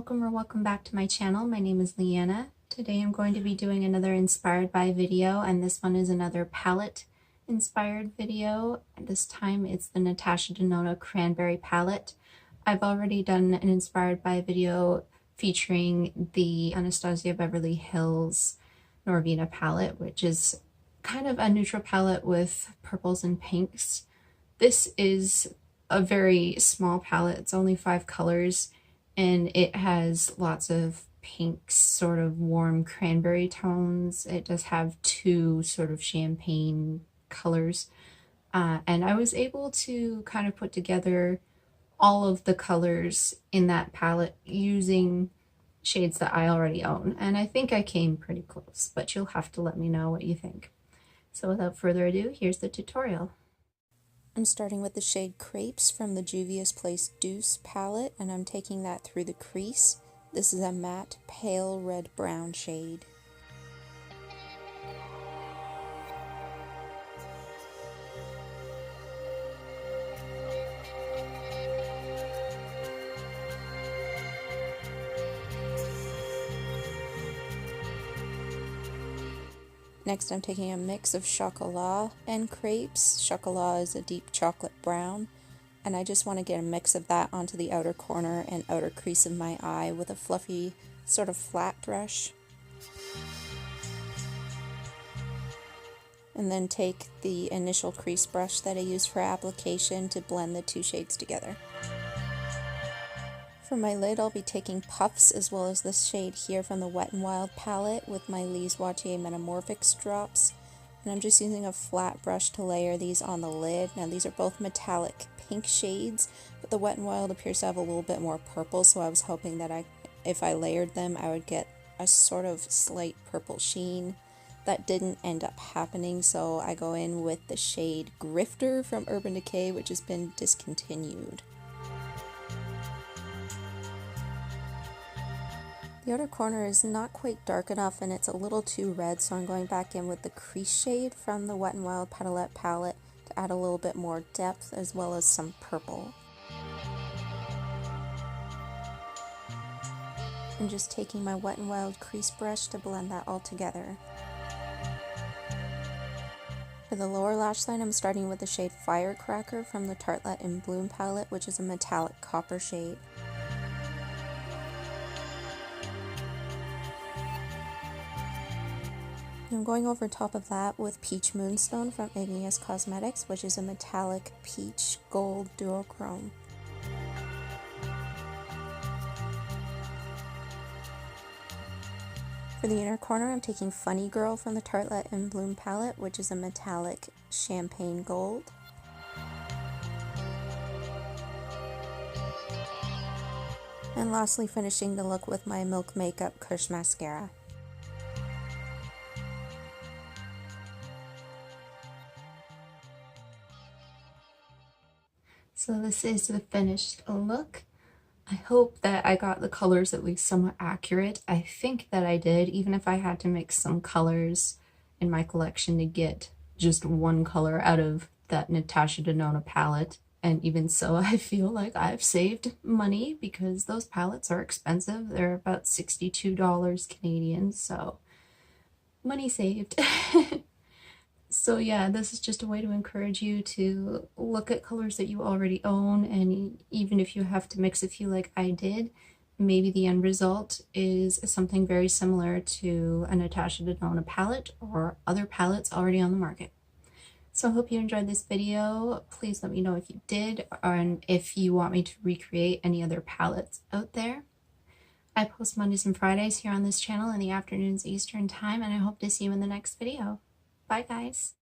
Welcome or welcome back to my channel. My name is Liana. Today I'm going to be doing another inspired by video, and this one is another palette inspired video. This time it's the Natasha Denona Cranberry palette. I've already done an inspired by video featuring the Anastasia Beverly Hills Norvina palette, which is kind of a neutral palette with purples and pinks. This is a very small palette. It's only 5 colors, and it has lots of pinks, sort of warm cranberry tones. It does have 2 sort of champagne colors, and I was able to kind of put together all of the colors in that palette using shades that I already own, and I think I came pretty close, but you'll have to let me know what you think. So without further ado, here's the tutorial. I'm starting with the shade Crepes from the Juvia's Place Douce palette, and I'm taking that through the crease. This is a matte pale red-brown shade. Next, I'm taking a mix of Chocolat and Crepes. Chocolat is a deep chocolate brown, and I just want to get a mix of that onto the outer corner and outer crease of my eye with a fluffy, sort of flat brush. And then take the initial crease brush that I used for application to blend the 2 shades together. For my lid, I'll be taking puffs as well as this shade here from the Wet n Wild palette with my Lise Watier Metamorfix drops. And I'm just using a flat brush to layer these on the lid. Now these are both metallic pink shades, but the Wet n Wild appears to have a little bit more purple, so I was hoping that if I layered them, I would get a sort of slight purple sheen. That didn't end up happening, so I go in with the shade Grifter from Urban Decay, which has been discontinued. The outer corner is not quite dark enough and it's a little too red, so I'm going back in with the crease shade from the Wet n Wild Petalette palette to add a little bit more depth as well as some purple. I'm just taking my Wet n Wild crease brush to blend that all together. For the lower lash line, I'm starting with the shade Firecracker from the Tartelette in Bloom palette, which is a metallic copper shade. I'm going over top of that with Peach Moonstone from Igneous Cosmetics, which is a metallic peach gold duochrome. For the inner corner, I'm taking Funny Girl from the Tartelette in Bloom palette, which is a metallic champagne gold. And lastly, finishing the look with my Milk Makeup Kush mascara. So this is the finished look. I hope that I got the colors at least somewhat accurate. I think that I did, even if I had to mix some colors in my collection to get just one color out of that Natasha Denona palette. And even so, I feel like I've saved money because those palettes are expensive. They're about $62 Canadian, so money saved. So yeah, this is just a way to encourage you to look at colors that you already own, and even if you have to mix a few like I did, maybe the end result is something very similar to a Natasha Denona palette or other palettes already on the market. So I hope you enjoyed this video. Please let me know if you did, and if you want me to recreate any other palettes out there. I post Mondays and Fridays here on this channel in the afternoons Eastern time, and I hope to see you in the next video. Bye guys!